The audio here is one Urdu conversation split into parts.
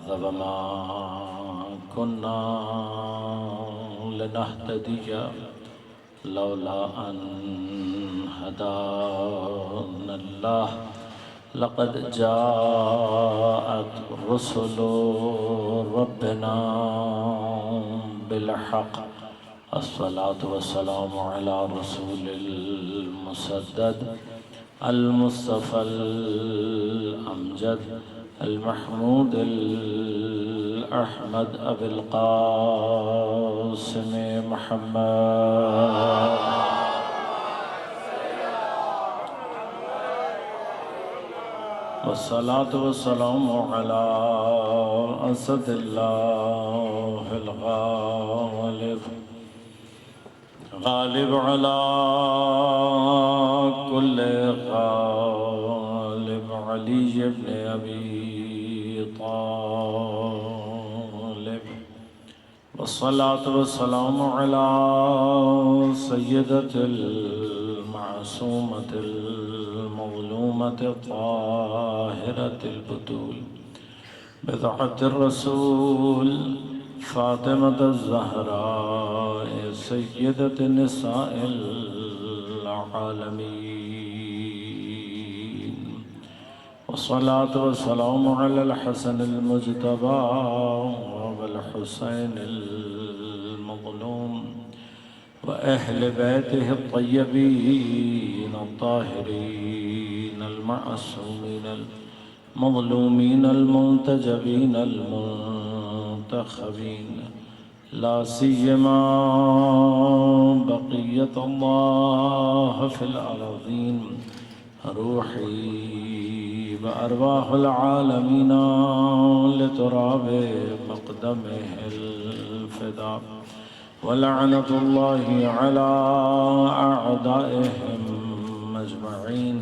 كذب ما كنا لنهتدي لولا أن هدانا الله لقد جاءت رسل ربنا بالحق الصلاة والسلام على رسول المسدد المصطفى الأمجد المحمود الأحمد أبي القاسم محمد والصلاة والسلام على أسد الله الغالب غالب على كل غالب علي بن أبي طالب والصلاة والسلام على سيدة المعصومة المظلومة الطاهرة البتول بضعة الرسول فاطمة الزهراء سيدة نساء العالمين والصلاة والسلام على الحسن المجتبى والحسين المظلوم وأهل بيته الطيبين الطاهرين المعصومين المظلومين المنتجبين المنتخبين لا سيما بقية الله في الأرضين روحي بأرواح العالمين لتراب مقدمه الفداء ولعنة الله على أعدائهم أجمعين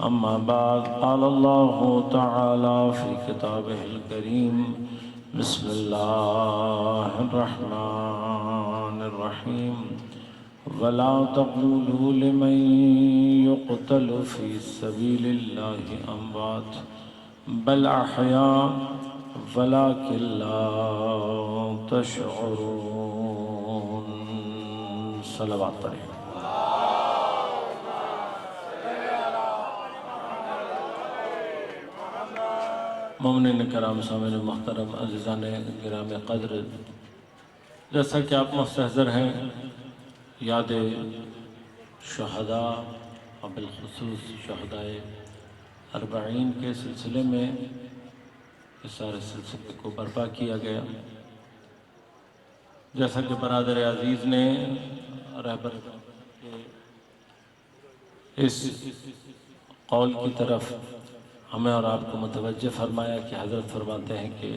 أما بعد قال الله تعالى في كتابه الكريم بسم الله الرحمن الرحيم ولا تقولوا لمن يقتل في سبيل الله أموات بل أحياء ولكن لا تشعرون صلوات پڑھیں مومنین کرام سامعین محترم عزیزان گرام قدر، جیسا کہ آپ مستحضر ہیں یاد شہداء اور بالخصوص شہدائے اربعین کے سلسلے میں اس سارے سلسلے کو برپا کیا گیا، جیسا کہ برادر عزیز نے رہبر کے اس قول کی طرف ہمیں اور آپ کو متوجہ فرمایا کہ حضرت فرماتے ہیں کہ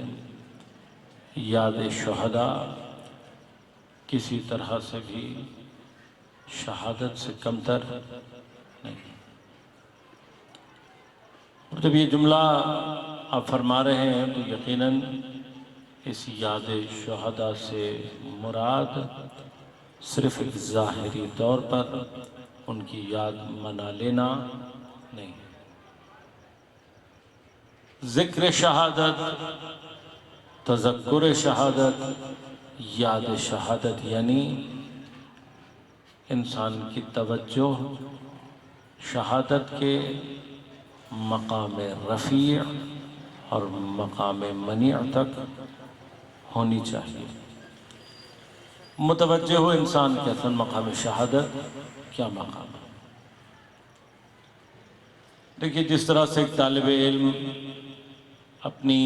یاد شہداء کسی طرح سے بھی شہادت سے کمتر نہیں۔ اور جب یہ جملہ آپ فرما رہے ہیں تو یقیناً اس یاد شہداء سے مراد صرف ایک ظاہری طور پر ان کی یاد منا لینا نہیں، ذکر شہادت، تذکر شہادت، یاد شہادت یعنی انسان کی توجہ شہادت کے مقام رفیع اور مقام منیع تک ہونی چاہیے۔ متوجہ ہو انسان کے اصل مقام شہادت کیا مقام ہے۔ دیکھیے جس طرح سے ایک طالب علم اپنی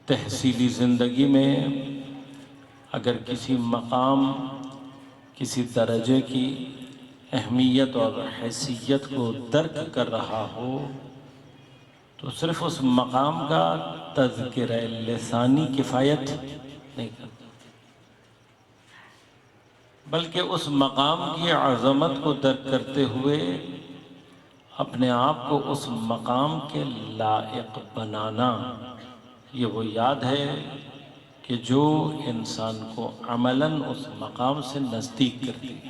تحصیلی زندگی میں اگر کسی مقام، کسی درجے کی اہمیت اور حیثیت کو درک کر رہا ہو تو صرف اس مقام کا تذکرہ لسانی کفایت نہیں کرتا، بلکہ اس مقام کی عظمت کو درک کرتے ہوئے اپنے آپ کو اس مقام کے لائق بنانا، یہ وہ یاد ہے کہ جو انسان کو عملاً اس مقام سے نزدیک کرتی ہے۔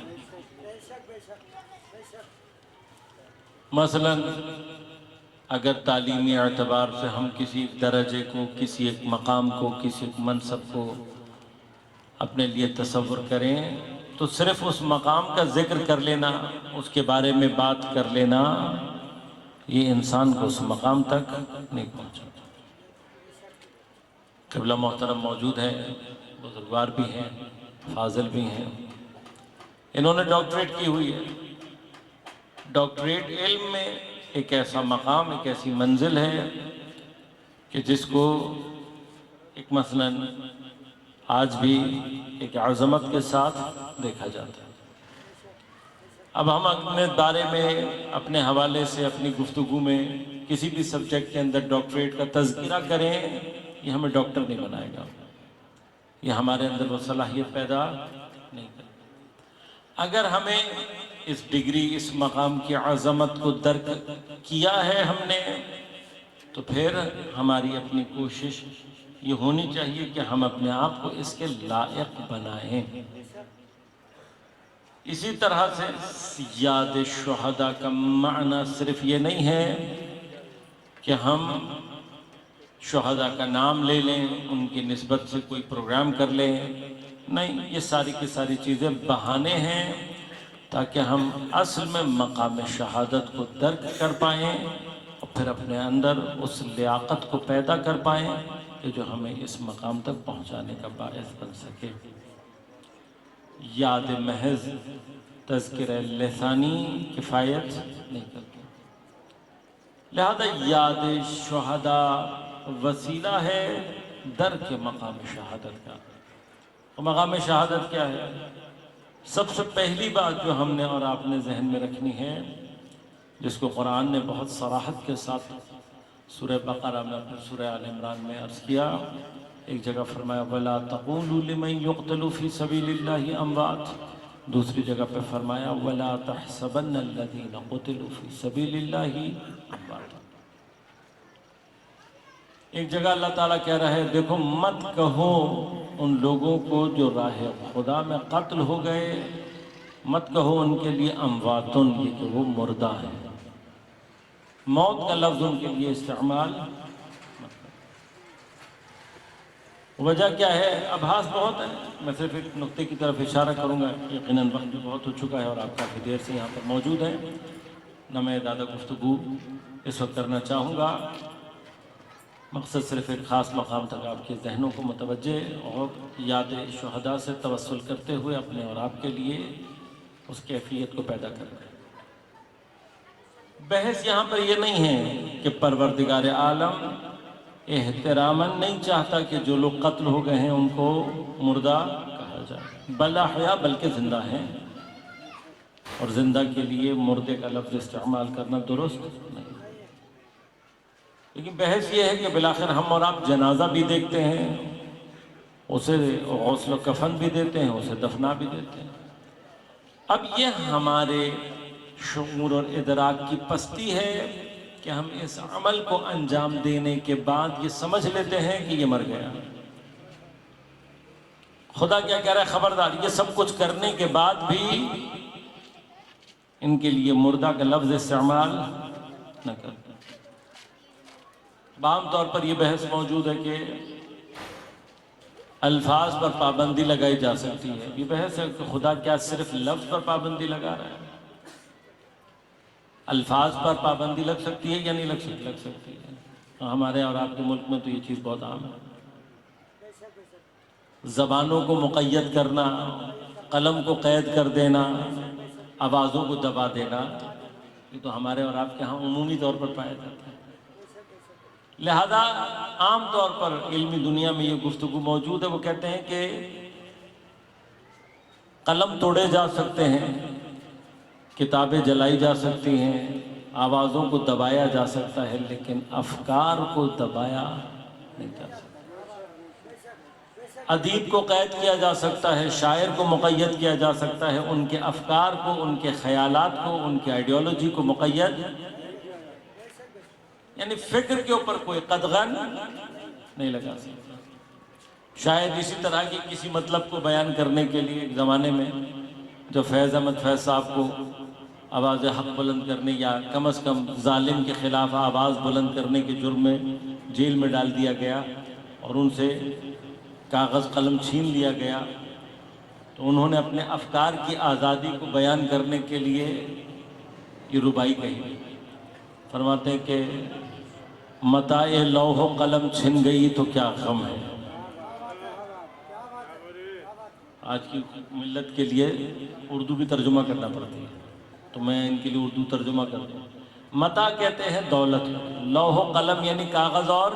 مثلاً اگر تعلیمی اعتبار سے ہم کسی درجے کو، کسی ایک مقام کو، کسی ایک منصب کو اپنے لیے تصور کریں تو صرف اس مقام کا ذکر کر لینا، اس کے بارے میں بات کر لینا، یہ انسان کو اس مقام تک نہیں پہنچاتا۔ قبلہ محترم موجود ہیں، بزرگوار بھی ہیں، فاضل بھی ہیں، انہوں نے ڈاکٹریٹ کی ہوئی ہے۔ ڈاکٹریٹ علم میں ایک ایسا مقام، ایک ایسی منزل ہے کہ جس کو ایک مثلاً آج بھی ایک عظمت کے ساتھ دیکھا جاتا ہے۔ اب ہم اپنے بارے میں، اپنے حوالے سے، اپنی گفتگو میں کسی بھی سبجیکٹ کے اندر ڈاکٹریٹ کا تذکرہ کریں، یہ ہمیں ڈاکٹر نہیں بنائے گا، یہ ہمارے اندر وہ صلاحیت پیدا نہیں کرے۔ اگر ہمیں اس ڈگری، اس مقام کی عظمت کو درک کیا ہے ہم نے، تو پھر ہماری اپنی کوشش یہ ہونی چاہیے کہ ہم اپنے آپ کو اس کے لائق بنائیں۔ اسی طرح سے یاد شہداء کا معنی صرف یہ نہیں ہے کہ ہم شہداء کا نام لے لیں، ان کی نسبت سے کوئی پروگرام کر لیں، نہیں، یہ ساری کی ساری چیزیں بہانے ہیں تاکہ ہم اصل میں مقام شہادت کو درک کر پائیں اور پھر اپنے اندر اس لیاقت کو پیدا کر پائیں کہ جو ہمیں اس مقام تک پہنچانے کا باعث بن سکے۔ یاد محض تذکرہ لسانی کفایت نہیں کرتی، لہذا یاد شہداء وسیلہ ہے درک مقام شہادت کا۔ اور مقام شہادت کیا ہے؟ سب سے پہلی بات جو ہم نے اور آپ نے ذہن میں رکھنی ہے، جس کو قرآن نے بہت صراحت کے ساتھ سورہ بقرہ میں، پھر سورہ آل عمران میں عرض کیا، ایک جگہ فرمایا وَلَا تَقُولُوا لِمَنْ يُقْتَلُ فِي سَبِيلِ اللَّهِ أَمْوَاتٌ، دوسری جگہ پہ فرمایا وَلَا تَحْسَبَنَّ الَّذِينَ قُتِلُوا فِي سَبِيلِ اللَّهِ أَمْوَاتٌ۔ ایک جگہ اللہ تعالیٰ کہہ رہا ہے دیکھو مت کہو ان لوگوں کو جو راہ خدا میں قتل ہو گئے، مت کہو ان کے لیے امواتن، یہ کہ وہ مردہ ہیں، موت کا لفظ ان کے لیے استعمال مت کرو۔ وجہ کیا ہے؟ ابحاث بہت ہیں، میں صرف ایک نقطے کی طرف اشارہ کروں گا، یقیناً وقت بھی بہت ہو چکا ہے اور آپ کافی دیر سے یہاں پر موجود ہیں، نہ میں زیادہ گفتگو اس وقت کرنا چاہوں گا، مقصد صرف ایک خاص مقام تک آپ کے ذہنوں کو متوجہ اور یاد شہداء سے توسل کرتے ہوئے اپنے اور آپ کے لیے اس کیفیت کو پیدا کرنا ہے۔ بحث یہاں پر یہ نہیں ہے کہ پروردگار عالم احتراماً نہیں چاہتا کہ جو لوگ قتل ہو گئے ہیں ان کو مردہ کہا جائے، بل احیا، بلکہ زندہ ہیں، اور زندہ کے لیے مردے کا لفظ استعمال کرنا درست نہیں۔ لیکن بحث یہ ہے کہ بالآخر ہم اور آپ جنازہ بھی دیکھتے ہیں، اسے غسل و کفن بھی دیتے ہیں، اسے دفنا بھی دیتے ہیں۔ اب یہ ہمارے شعور اور ادراک کی پستی ہے کہ ہم اس عمل کو انجام دینے کے بعد یہ سمجھ لیتے ہیں کہ یہ مر گیا۔ خدا کیا کہہ رہا ہے؟ خبردار، یہ سب کچھ کرنے کے بعد بھی ان کے لیے مردہ کا لفظ استعمال نہ کرتے۔ عام طور پر یہ بحث موجود ہے کہ الفاظ پر پابندی لگائی جا سکتی ہے، یہ بحث ہے کہ خدا کیا صرف لفظ پر پابندی لگا رہا ہے؟ الفاظ پر پابندی لگ سکتی ہے یا نہیں لگ سکتی؟ لگ سکتی ہے۔ ہمارے اور آپ کے ملک میں تو یہ چیز بہت عام ہے، زبانوں کو مقید کرنا، قلم کو قید کر دینا، آوازوں کو دبا دینا، یہ تو ہمارے اور آپ کے ہاں عمومی طور پر پایا جاتا ہے۔ لہذا عام طور پر علمی دنیا میں یہ گفتگو موجود ہے، وہ کہتے ہیں کہ قلم توڑے جا سکتے ہیں، کتابیں جلائی جا سکتی ہیں، آوازوں کو دبایا جا سکتا ہے، لیکن افکار کو دبایا نہیں جا سکتا۔ ادیب کو قید کیا جا سکتا ہے، شاعر کو مقید کیا جا سکتا ہے، ان کے افکار کو، ان کے خیالات کو، ان کی آئیڈیالوجی کو مقید، یعنی فکر کے اوپر کوئی قدغن نہیں لگا سکتا۔ شاید اسی طرح کی کسی مطلب کو بیان کرنے کے لیے ایک زمانے میں جو فیض احمد فیض صاحب کو آواز حق بلند کرنے یا کم از کم ظالم کے خلاف آواز بلند کرنے کے جرم میں جیل میں ڈال دیا گیا اور ان سے کاغذ قلم چھین لیا گیا، تو انہوں نے اپنے افکار کی آزادی کو بیان کرنے کے لیے یہ ربائی کہی۔ فرماتے ہیں کہ متاع لوح و قلم چھن گئی تو کیا غم ہے۔ آج کی ملت کے لیے اردو بھی ترجمہ کرنا پڑتی ہے، تو میں ان کے لیے اردو ترجمہ کر دوں۔ متاع کہتے ہیں دولت، لوح و قلم یعنی کاغذ اور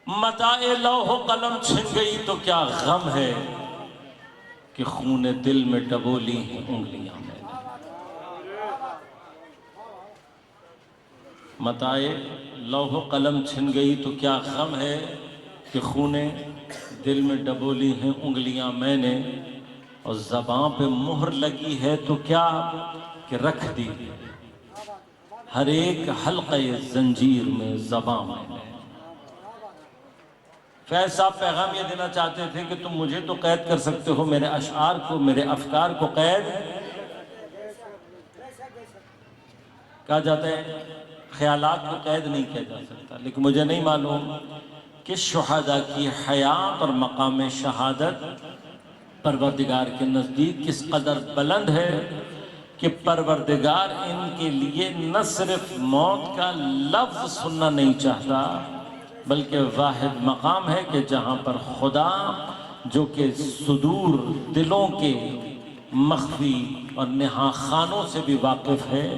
متاع لوح و قلم چھن گئی تو کیا غم ہے کہ خون دل میں ڈبولی ہیں انگلیاں میں نے۔ متاع لوح و قلم چھن گئی تو کیا غم ہے کہ خون دل میں ڈبولی ہیں انگلیاں میں نے، اور زباں پہ مہر لگی ہے تو کیا کہ رکھ دی ہر ایک حلقہ زنجیر میں زباں میں نے۔ فیض صاحب پیغام یہ دینا چاہتے تھے کہ تم مجھے تو قید کر سکتے ہو، میرے اشعار کو، میرے افکار کو قید کہا جاتا ہے، خیالات کو قید نہیں کیا جا سکتا، لیکن مجھے نہیں معلوم کہ شہداء کی حیات اور مقام شہادت پروردگار کے نزدیک کس قدر بلند ہے کہ پروردگار ان کے لیے نہ صرف موت کا لفظ سننا نہیں چاہتا، بلکہ واحد مقام ہے کہ جہاں پر خدا جو کہ صدور دلوں کے مخفی اور نہا خانوں سے بھی واقف ہے،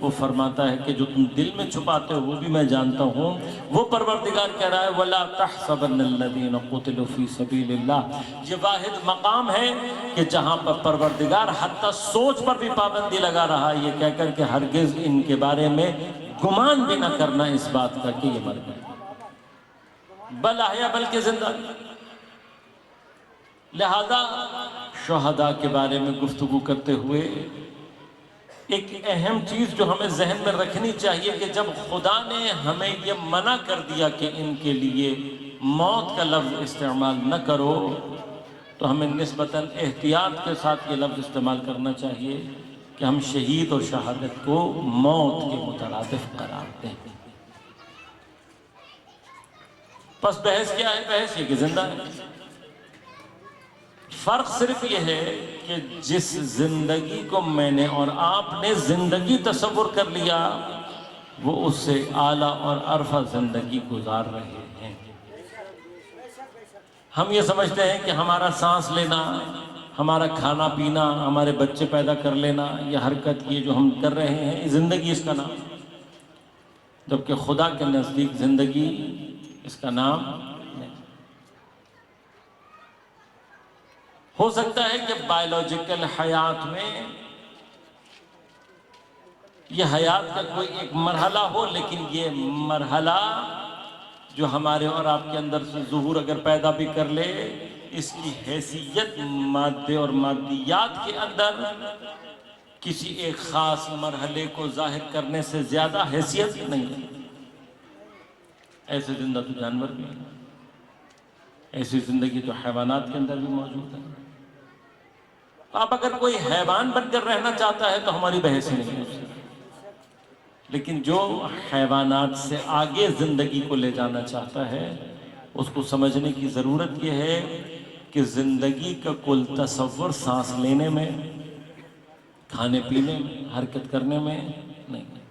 وہ فرماتا ہے کہ جو تم دل میں چھپاتے ہو وہ بھی میں جانتا ہوں۔ وہ پروردگار کہہ رہا ہے وَلَا تَحْسَبَنَّ الَّذِينَ قُتِلُوا فِي سَبِيلِ اللَّهِ۔ یہ واحد مقام ہے کہ جہاں پر پروردگار حتیٰ سوچ پر بھی پابندی لگا رہا ہے، یہ کہہ کر کہ ہرگز ان کے بارے میں گمان بھی نہ کرنا اس بات کا کہ یہ مر گئے، بل احیا، بلکہ زندہ۔ لہذا شہداء کے بارے میں گفتگو کرتے ہوئے ایک اہم چیز جو ہمیں ذہن میں رکھنی چاہیے کہ جب خدا نے ہمیں یہ منع کر دیا کہ ان کے لیے موت کا لفظ استعمال نہ کرو، تو ہمیں نسبتاً احتیاط کے ساتھ یہ لفظ استعمال کرنا چاہیے کہ ہم شہید اور شہادت کو موت کے مترادف قرار دیں۔ پس بحث کیا ہے؟ بحث یہ کہ زندہ ہے۔ فرق صرف یہ ہے کہ جس زندگی کو میں نے اور آپ نے زندگی تصور کر لیا، وہ اس سے اعلیٰ اور ارفع زندگی گزار رہے ہیں۔ ہم یہ سمجھتے ہیں کہ ہمارا سانس لینا، ہمارا کھانا پینا، ہمارے بچے پیدا کر لینا، یہ حرکت یہ جو ہم کر رہے ہیں، یہ زندگی اس کا نام، جبکہ خدا کے نزدیک زندگی اس کا نام نہیں۔ ہو سکتا ہے کہ بائیولوجیکل حیات میں یہ حیات کا کوئی ایک مرحلہ ہو، لیکن یہ مرحلہ جو ہمارے اور آپ کے اندر سے ظہور اگر پیدا بھی کر لے، اس کی حیثیت مادے اور مادیات کے اندر کسی ایک خاص مرحلے کو ظاہر کرنے سے زیادہ حیثیت نہیں ہے۔ ایسے زندہ تو جانور بھی ہیں، ایسی زندگی تو حیوانات کے اندر بھی موجود ہے۔ اب اگر کوئی حیوان بن کر رہنا چاہتا ہے تو ہماری بحث نہیں ہے اس سے، لیکن جو حیوانات سے آگے زندگی کو لے جانا چاہتا ہے، اس کو سمجھنے کی ضرورت یہ ہے کہ زندگی کا کل تصور سانس لینے میں، کھانے پینے میں، حرکت کرنے میں نہیں ہے۔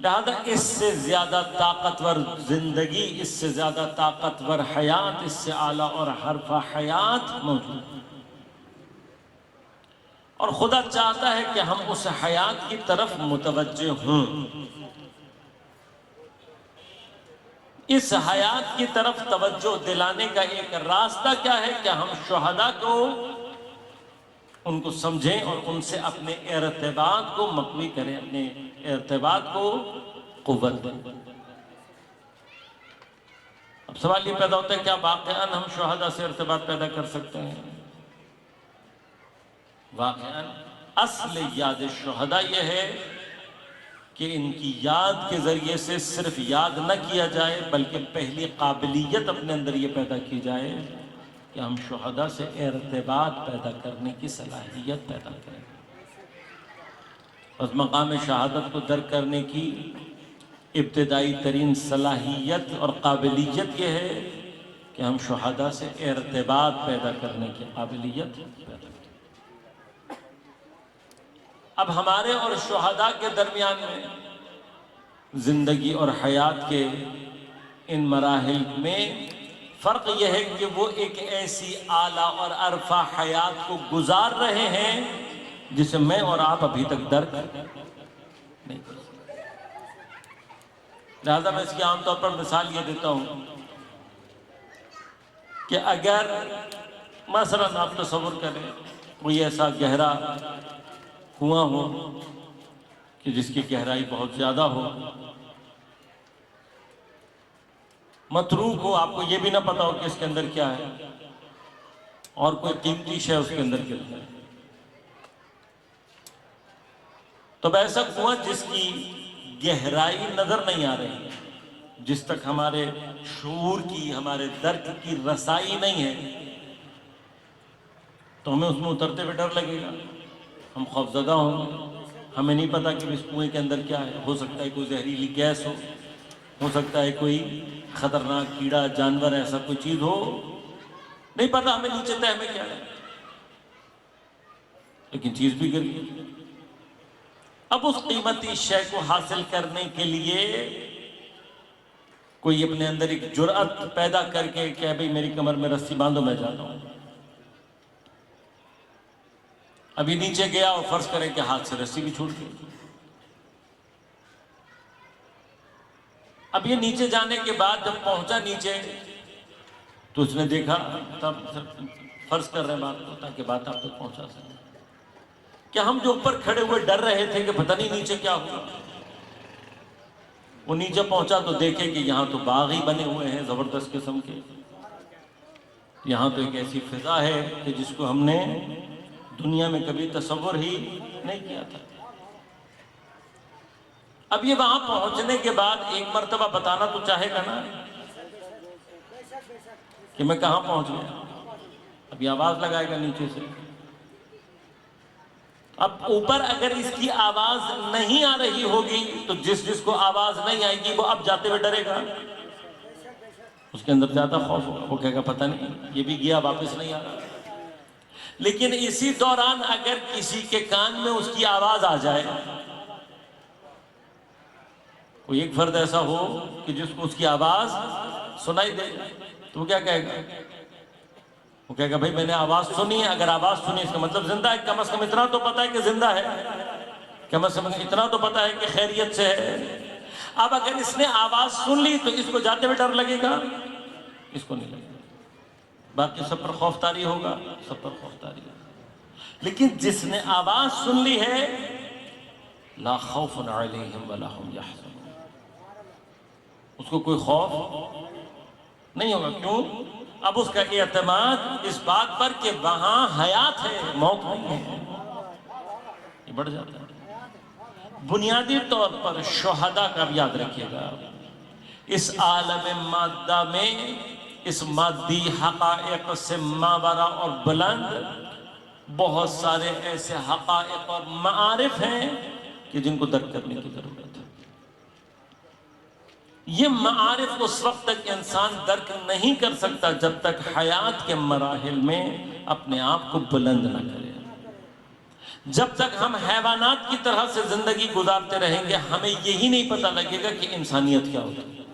لہذا اس سے زیادہ طاقتور زندگی، اس سے زیادہ طاقتور حیات، اس سے اعلیٰ اور ارفع حیات موجود ہے، اور خدا چاہتا ہے کہ ہم اس حیات کی طرف متوجہ ہوں۔ اس حیات کی طرف توجہ دلانے کا ایک راستہ کیا ہے کہ ہم شہداء کو ان کو سمجھیں اور ان سے اپنے ارتباط کو مقوی کریں، اپنے ارتباط کو قوت دیں۔ اب سوال یہ پیدا ہوتا ہے کیا واقعاً ہم شہداء سے ارتباط پیدا کر سکتے ہیں؟ واقعاً اصل یاد شہداء یہ ہے کہ ان کی یاد کے ذریعے سے صرف یاد نہ کیا جائے، بلکہ پہلی قابلیت اپنے اندر یہ پیدا کی جائے کہ ہم شہداء سے ارتباط پیدا کرنے کی صلاحیت پیدا کریں۔ بس مقام شہادت کو درک کرنے کی ابتدائی ترین صلاحیت اور قابلیت یہ ہے کہ ہم شہداء سے ارتباط پیدا کرنے کی قابلیت پیدا کریں۔ اب ہمارے اور شہداء کے درمیان میں زندگی اور حیات کے ان مراحل میں فرق یہ ہے کہ وہ ایک ایسی اعلیٰ اور عرفہ حیات کو گزار رہے ہیں جسے میں اور آپ ابھی تک درک نہیں کر سکتے۔ لہذا میں اس کی عام طور پر مثال یہ دیتا ہوں کہ اگر مثلاً آپ تصور کریں کوئی ایسا گہرا کنواں ہو کہ جس کی گہرائی بہت زیادہ ہو، متروک ہو، آپ کو یہ بھی نہ پتا ہو کہ اس کے اندر کیا ہے، اور کوئی قیمتی شے اس کے اندر کتنا ہے، تو ایسا کنواں جس کی گہرائی نظر نہیں آ رہی ہے، جس تک ہمارے شعور کی، ہمارے درک کی رسائی نہیں ہے، تو ہمیں اس میں اترتے ہوئے ڈر لگے گا، ہم خوفزدہ ہوں گے۔ ہمیں نہیں پتا کہ اس کنویں کے اندر کیا ہے، ہو سکتا ہے کوئی زہریلی گیس ہو سکتا ہے کوئی خطرناک کیڑا جانور ایسا کوئی چیز ہو، نہیں پتا ہمیں نیچے تہہ میں کیا ہے، لیکن چیز بھی گر گئی۔ اب اس قیمتی شے کو حاصل کرنے کے لیے کوئی اپنے اندر ایک جرأت پیدا کر کے کہ بھئی میری کمر میں رسی باندھو، میں جاتا ہوں۔ ابھی نیچے گیا اور فرض کریں کہ ہاتھ سے رسی بھی چھوٹ گئی۔ اب یہ نیچے جانے کے بعد جب پہنچا نیچے تو اس نے دیکھا، تب فرض کر رہے ہیں بات کو تاکہ بات آپ تک پہنچا سکیں، کہ ہم جو اوپر کھڑے ہوئے ڈر رہے تھے کہ پتہ نہیں نیچے کیا ہوا، وہ نیچے پہنچا تو دیکھے کہ یہاں تو باغ ہی بنے ہوئے ہیں زبردست قسم کے، یہاں تو ایک ایسی فضا ہے کہ جس کو ہم نے دنیا میں کبھی تصور ہی نہیں کیا تھا۔ اب یہ وہاں پہنچنے کے بعد ایک مرتبہ بتانا تو چاہے گا نا کہ میں کہاں پہنچ گیا، اب یہ آواز لگائے گا نیچے سے۔ اب اوپر اگر اس کی آواز نہیں آ رہی ہوگی تو جس کو آواز نہیں آئے گی وہ اب جاتے ہوئے ڈرے گا، اس کے اندر زیادہ خوف ہوگا، وہ کہے گا پتہ نہیں یہ بھی گیا واپس نہیں آ رہا۔ لیکن اسی دوران اگر کسی کے کان میں اس کی آواز آ جائے، کوئی ایک فرد ایسا ہو کہ جس کو اس کی آواز سنائی دے، تو وہ کیا کہے گا؟ وہ کہے گا بھائی میں نے آواز سنی ہے، اگر آواز سنی اس کا مطلب زندہ ہے، کم از کم اتنا تو پتا ہے کہ زندہ ہے، کم از کم اتنا تو پتا ہے کہ خیریت سے ہے۔ اب اگر اس نے آواز سن لی تو اس کو جاتے ہوئے ڈر لگے گا؟ اس کو نہیں لگے گا، باقی سب پر خوف طاری ہوگا، سب پر خوف طاری ہوگا۔ لیکن جس نے آواز سن لی ہے، لا خوف علیہم ولا هم یحزنون، اس کو کوئی خوف نہیں ہوگا۔ کیوں؟ اب اس کا اعتماد اس بات پر کہ وہاں حیات ہے، موت نہیں ہے، یہ بڑھ جاتا ہے۔ بنیادی طور پر شہداء کا بھی یاد رکھیے گا، اس عالم مادہ میں، اس مادی حقائق سے ماورا اور بلند بہت سارے ایسے حقائق اور معارف ہیں کہ جن کو درک کرنے کی ضرورت ہے۔ یہ معارف اس وقت تک انسان درک نہیں کر سکتا جب تک حیات کے مراحل میں اپنے آپ کو بلند نہ کرے۔ جب تک ہم حیوانات کی طرح سے زندگی گزارتے رہیں گے، ہمیں یہی نہیں پتہ لگے گا کہ انسانیت کیا ہوتی ہے۔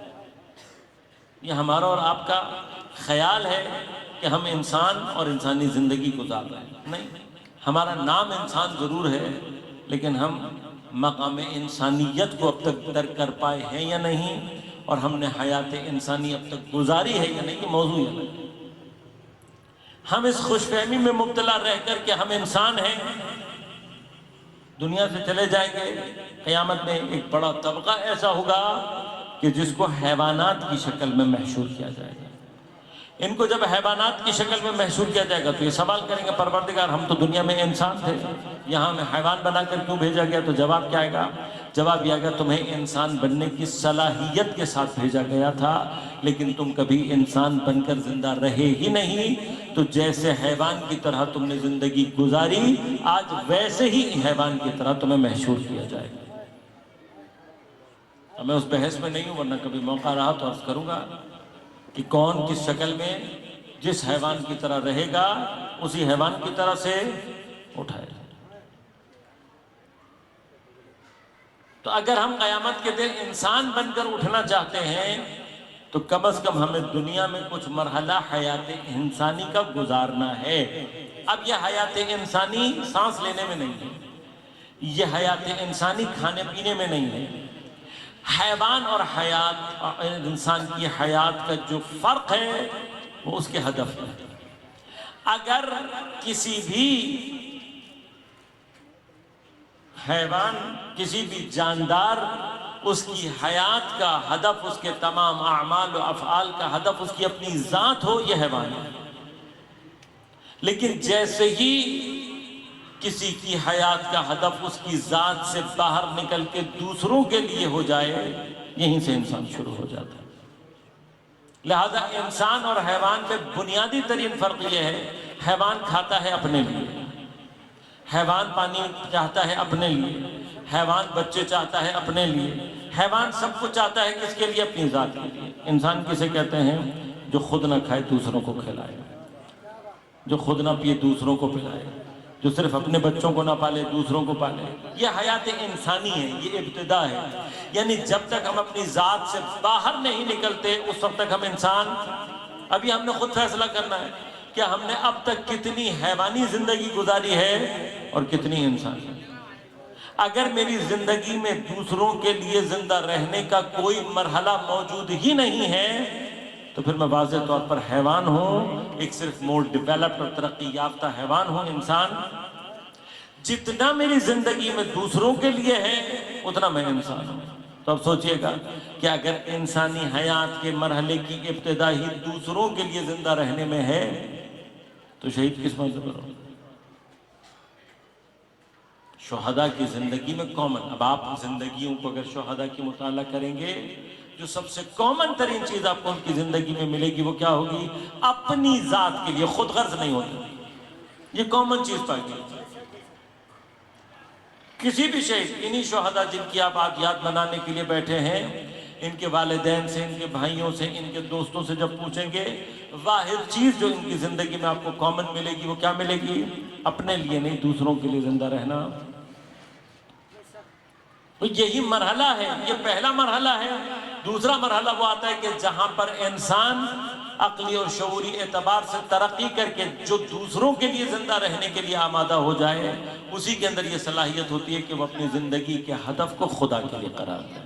یہ ہمارا اور آپ کا خیال ہے کہ ہم انسان اور انسانی زندگی گزار رہے ہیں، نہیں، ہمارا نام انسان ضرور ہے، لیکن ہم مقام انسانیت کو اب تک درک کر پائے ہیں یا نہیں، اور ہم نے حیات انسانی اب تک گزاری ہے یا نہیں، یہ موضوع ہے۔ ہم اس خوش فہمی میں مبتلا رہ کر کہ ہم انسان ہیں، دنیا سے چلے جائیں گے، قیامت میں ایک بڑا طبقہ ایسا ہوگا کہ جس کو حیوانات کی شکل میں محشور کیا جائے گا۔ ان کو جب حیوانات کی شکل میں محشور کیا جائے گا تو یہ سوال کریں گے پروردگار ہم تو دنیا میں انسان تھے، یہاں میں حیوان بنا کر کیوں بھیجا گیا؟ تو جواب کیا آئے گا؟ جواب یہ آ گیا تمہیں انسان بننے کی صلاحیت کے ساتھ بھیجا گیا تھا، لیکن تم کبھی انسان بن کر زندہ رہے ہی نہیں، تو جیسے حیوان کی طرح تم نے زندگی گزاری، آج ویسے ہی حیوان کی طرح تمہیں محشور کیا جائے گا۔ میں اس بحث میں نہیں ہوں، ورنہ کبھی موقع رہا تو عرض کروں گا کہ کون کس شکل میں جس حیوان کی طرح رہے گا اسی حیوان کی طرح سے اٹھائے گا۔ تو اگر ہم قیامت کے دن انسان بن کر اٹھنا چاہتے ہیں تو کم از کم ہمیں دنیا میں کچھ مرحلہ حیات انسانی کا گزارنا ہے۔ اب یہ حیات انسانی سانس لینے میں نہیں ہے، یہ حیات انسانی کھانے پینے میں نہیں ہے۔ حیوان اور حیات اور انسان کی حیات کا جو فرق ہے وہ اس کے ہدف ہے۔ اگر کسی بھی حیوان، کسی بھی جاندار، اس کی حیات کا ہدف، اس کے تمام اعمال و افعال کا ہدف اس کی اپنی ذات ہو، یہ حیوان ہے۔ لیکن جیسے ہی کسی کی حیات کا ہدف اس کی ذات سے باہر نکل کے دوسروں کے لیے ہو جائے، یہیں سے انسان شروع ہو جاتا ہے۔ لہذا انسان اور حیوان میں بنیادی ترین فرق یہ ہے، حیوان کھاتا ہے اپنے لیے، حیوان پانی چاہتا ہے اپنے لیے، حیوان بچے چاہتا ہے اپنے لیے، حیوان سب کچھ چاہتا ہے کس کے لیے؟ اپنی ذات کے لیے۔ انسان کسے کہتے ہیں؟ جو خود نہ کھائے دوسروں کو کھلائے، جو خود نہ پیے دوسروں کو پلائے، جو صرف اپنے بچوں کو نہ پالے دوسروں کو پالے۔ یہ حیات انسانی ہے، یہ ابتدا ہے۔ یعنی جب تک ہم اپنی ذات سے باہر نہیں نکلتے اس وقت تک ہم انسان۔ ابھی ہم نے خود فیصلہ کرنا ہے کہ ہم نے اب تک کتنی حیوانی زندگی گزاری ہے اور کتنی انسانی۔ اگر میری زندگی میں دوسروں کے لیے زندہ رہنے کا کوئی مرحلہ موجود ہی نہیں ہے تو پھر میں واضح طور پر حیوان ہوں، ایک صرف مور ڈیولپڈ اور ترقی یافتہ حیوان ہوں۔ انسان جتنا میری زندگی میں دوسروں کے لیے ہے اتنا میں انسان ہوں۔ تو اب سوچئے گا کہ اگر انسانی حیات کے مرحلے کی ابتدا ہی دوسروں کے لیے زندہ رہنے میں ہے تو شہید کس مرض پر ہو؟ شہداء کی زندگی میں کامن، اب آپ زندگیوں کو اگر شہداء کی مطالعہ کریں گے، جو سب سے کامن ترین چیز آپ کو ان کی زندگی میں ملے گی وہ کیا ہوگی؟ اپنی ذات کے لیے خود غرض نہیں ہوتا۔ یہ کامن چیز پائی گئی۔ کسی بھی شہید، انہی شہداء جن کی آپ آج یاد منانے کے لیے بیٹھے ہیں، ان کے والدین سے، ان کے بھائیوں سے، ان کے دوستوں سے جب پوچھیں گے، واحد چیز جو ان کی زندگی میں آپ کو کامن ملے گی وہ کیا ملے گی؟ اپنے لیے نہیں، دوسروں کے لیے زندہ رہنا۔ تو یہی مرحلہ ہے، یہ پہلا مرحلہ ہے۔ دوسرا مرحلہ وہ آتا ہے کہ جہاں پر انسان عقلی اور شعوری اعتبار سے ترقی کر کے جو دوسروں کے لیے زندہ رہنے کے لیے آمادہ ہو جائے، اسی کے اندر یہ صلاحیت ہوتی ہے کہ وہ اپنی زندگی کے ہدف کو خدا کے لیے قرار دے۔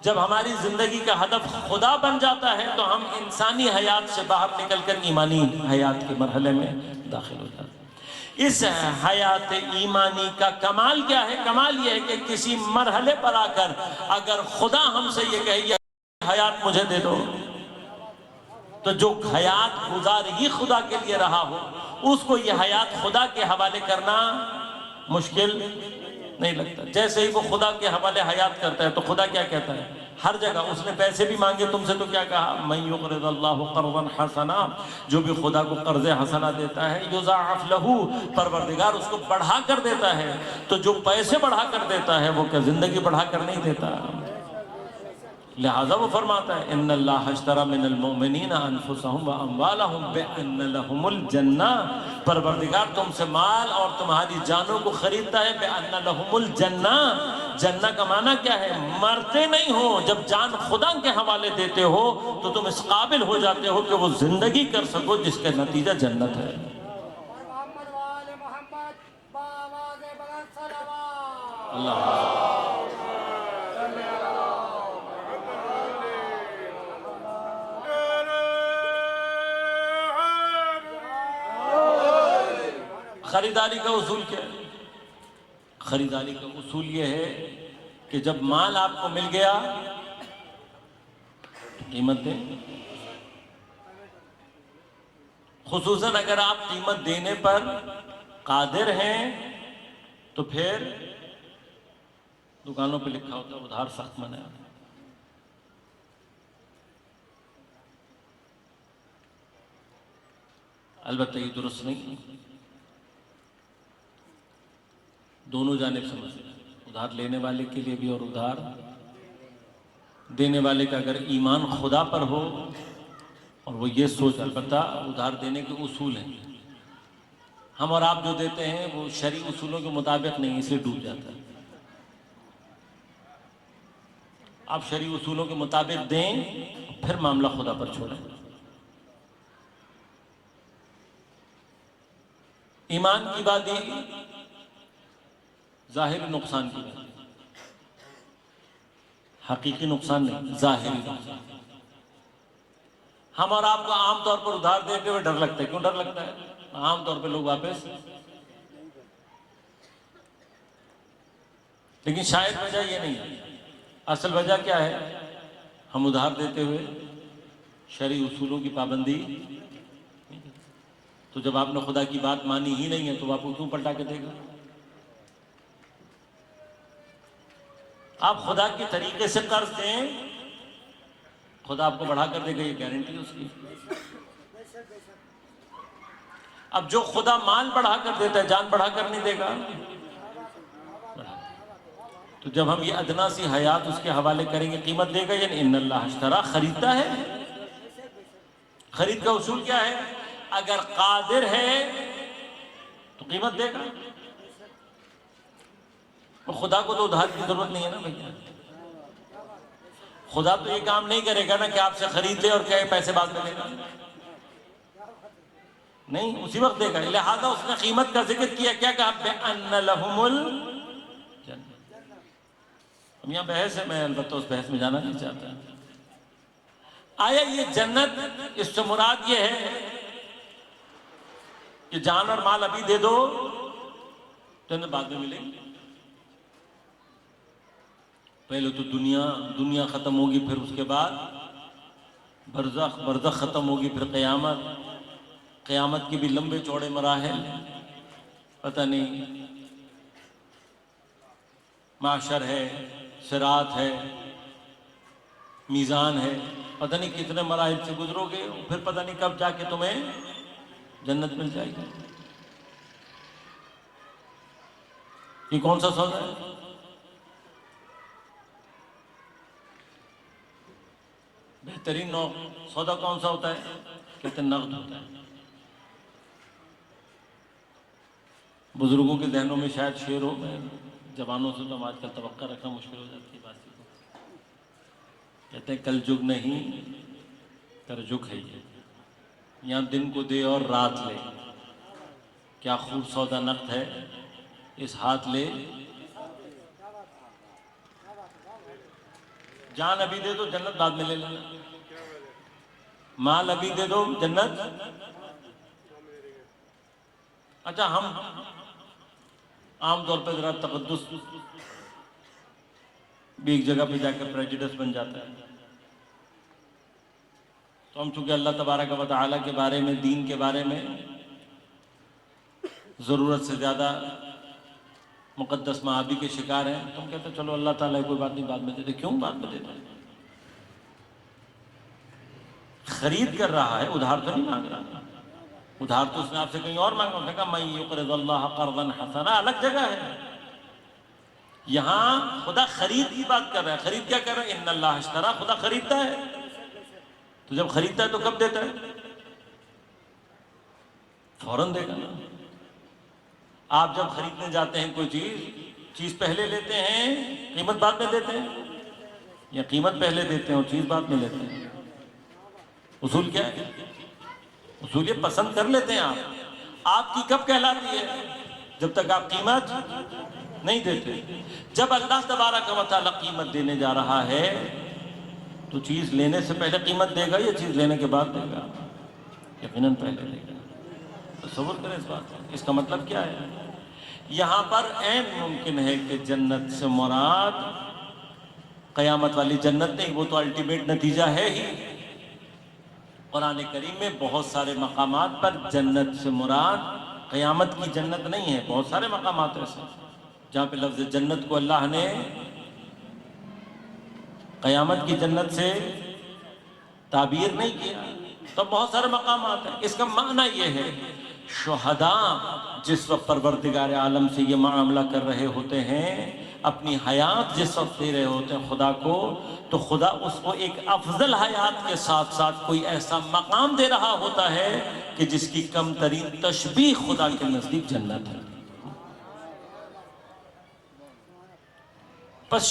جب ہماری زندگی کا ہدف خدا بن جاتا ہے تو ہم انسانی حیات سے باہر نکل کر ایمانی حیات کے مرحلے میں داخل ہو جاتے ہیں۔ اس حیات ایمانی کا کمال کیا ہے؟ کمال یہ ہے کہ کسی مرحلے پر آ کر اگر خدا ہم سے یہ کہے یہ حیات مجھے دے دو، تو جو حیات گزار ہی خدا کے لیے رہا ہو اس کو یہ حیات خدا کے حوالے کرنا مشکل نہیں لگتا۔ جیسے ہی وہ خدا کے حوالے حیات کرتا ہے تو خدا کیا کہتا ہے؟ ہر جگہ اس نے پیسے بھی مانگے تم سے تو کیا کہا؟ من یقرض اللہ قرضا حسنا، جو بھی خدا کو قرض حسنا دیتا ہے، یضاعف لہ، پروردگار اس کو بڑھا کر دیتا ہے۔ تو جو پیسے بڑھا کر دیتا ہے وہ کیا زندگی بڑھا کر نہیں دیتا؟ لہذا وہ فرماتا ہے ان اللہ اشتری من المؤمنین انفسهم واموالهم بان لهم الجنہ، پروردگار تم سے مال اور تمہاری جانوں کو خریدتا ہے بان لهم الجنہ۔ جنہ کا معنی کیا ہے؟ مرتے نہیں ہو، جب جان خدا کے حوالے دیتے ہو تو تم اس قابل ہو جاتے ہو کہ وہ زندگی کر سکو جس کا نتیجہ جنت ہے۔ اللہ خریداری کا اصول کیا ہے؟ خریداری کا اصول یہ ہے کہ جب مال آپ کو مل گیا قیمت دیں، خصوصاً اگر آپ قیمت دینے پر قادر ہیں تو پھر دکانوں پہ لکھا ہوتا ہے ادھار سخت منع ہے. البتہ یہ درست نہیں. دونوں جانب سمجھ لیں، ادھار لینے والے کے لیے بھی اور ادھار دینے والے کا اگر ایمان خدا پر ہو اور وہ یہ سوچ، البتہ ادھار دینے کے اصول ہیں. ہم اور آپ جو دیتے ہیں وہ شرعی اصولوں کے مطابق نہیں، اسے ڈوب جاتا ہے. آپ شرعی اصولوں کے مطابق دیں، پھر معاملہ خدا پر چھوڑیں. ایمان کی بات یہ ظاہری نقصان کی بات، حقیقی نقصان نہیں، ظاہری نقصان. ہم اور آپ کو عام طور پر ادھار دیتے ہوئے ڈر لگتا ہے. کیوں ڈر لگتا ہے؟ عام طور پہ لوگ واپس، لیکن شاید وجہ یہ نہیں ہے. اصل وجہ کیا ہے؟ ہم ادھار دیتے ہوئے شرعی اصولوں کی پابندی. تو جب آپ نے خدا کی بات مانی ہی نہیں ہے تو آپ کو کیوں پلٹا کے دے گا؟ آپ خدا کے طریقے سے قرض دیں، خدا آپ کو بڑھا کر دے گا، یہ گارنٹی ہے اس کی. اب جو خدا مال بڑھا کر دیتا ہے، جان بڑھا کر نہیں دے گا. تو جب ہم یہ ادنا سی حیات اس کے حوالے کریں گے، قیمت دے گا. یعنی ان اللہ اشترا، خریدتا ہے. خرید کا اصول کیا ہے؟ اگر قادر ہے تو قیمت دے گا. خدا کو تو ادھار کی ضرورت نہیں ہے نا بھیا. خدا تو یہ کام نہیں کرے گا نا کہ آپ سے خرید لے اور کہے پیسے بعد میں دے گا. نہیں، اسی وقت دے گا. لہذا اس نے قیمت کا ذکر کیا. کیا کہا؟ بِأَنَّ لَهُمُ الْجَنَّةَ. اب یہاں بحث ہے، میں البتہ اس بحث میں جانا نہیں چاہتا. آیا یہ جنت، اس سے مراد یہ ہے کہ جان اور مال ابھی دے دو، جنت بعد میں ملے گی. پہلے تو دنیا ختم ہوگی، پھر اس کے بعد برزخ ختم ہوگی، پھر قیامت کے بھی لمبے چوڑے مراحل. پتہ نہیں، معاشر ہے، صراط ہے، میزان ہے، پتہ نہیں کتنے مراحل سے گزرو گے، پھر پتہ نہیں کب جا کے تمہیں جنت مل جائے گی. یہ کون سا سودا ہے؟ بہترین سودا کون سا ہوتا ہے؟ کہتے ہیں نقد ہوتا ہے. بزرگوں کے ذہنوں میں شاید شعر ہو، میں جوانوں سے تو آج کل توقع رکھنا مشکل ہو جاتی ہے بات کو. کہتے ہیں کل جگ نہیں کر جگ ہے یہ، یہاں دن کو دے اور رات لے. کیا خوب سودا نقد ہے، اس ہاتھ لے. جان ابھی دے دو، جنت بعد میں لے لینا. مال ابھی دے دو، جنت. اچھا، ہم عام طور پہ ذرا تقدس بھی ایک جگہ پہ جا کر پریجڈس بن جاتا ہے. تو ہم چونکہ اللہ تبارک و تعالیٰ کے بارے میں، دین کے بارے میں ضرورت سے زیادہ مقدس معابی کے شکار ہیں، تو ہم کہتے ہیں چلو اللہ تعالیٰ کوئی بات نہیں، بعد میں دیتے. کیوں بعد میں دیتے؟ خرید کر رہا ہے، ادھار تو نہیں مانگ رہا. ادھار تو اس نے آپ سے کہیں اور مانگا. اس نے کہا مَن یُقْرِضُ اللَّهَ قَرْضًا حَسَنًا، الگ جگہ ہے. یہاں خدا خرید کی بات کر رہا ہے. خرید کیا کر رہا ہے؟ ان اللہ اشترا، خدا خریدتا ہے. تو جب خریدتا ہے تو کب دیتا ہے؟ فوراً دے گا نا. آپ جب خریدنے جاتے ہیں کوئی چیز پہلے لیتے ہیں، قیمت بعد میں دیتے ہیں، یا قیمت پہلے دیتے ہیں اور چیز بعد میں لیتے ہیں؟ اصول کیا ہے؟ اصول یہ پسند کر لیتے ہیں. آپ کی کب کہلاتی ہے؟ جب تک آپ قیمت نہیں دیتے. جب اللہ تبارک و تعالیٰ قیمت دینے جا رہا ہے تو چیز لینے سے پہلے قیمت دے گا یا چیز لینے کے بعد دے گا؟ یقیناً پہلے دے گا. تصور کریں اس بات کا. اس کا مطلب کیا ہے؟ یہاں پر عین ممکن ہے کہ جنت سے مراد قیامت والی جنت نہیں، وہ تو الٹیمیٹ نتیجہ ہے ہی. قرآن کریم میں بہت سارے مقامات پر جنت سے مراد قیامت کی جنت نہیں ہے. بہت سارے مقامات ایسے جہاں پہ لفظ جنت کو اللہ نے قیامت کی جنت سے تعبیر نہیں کیا، تو بہت سارے مقامات ہیں۔ اس کا معنی یہ ہے شہداء جس وقت پروردگار عالم سے یہ معاملہ کر رہے ہوتے ہیں، اپنی حیات جس وقت دے رہے ہوتے ہیں خدا کو، تو خدا اس کو ایک افضل حیات کے ساتھ ساتھ کوئی ایسا مقام دے رہا ہوتا ہے کہ جس کی کم ترین تشبیہ خدا کے نزدیک جنت ہے۔ پس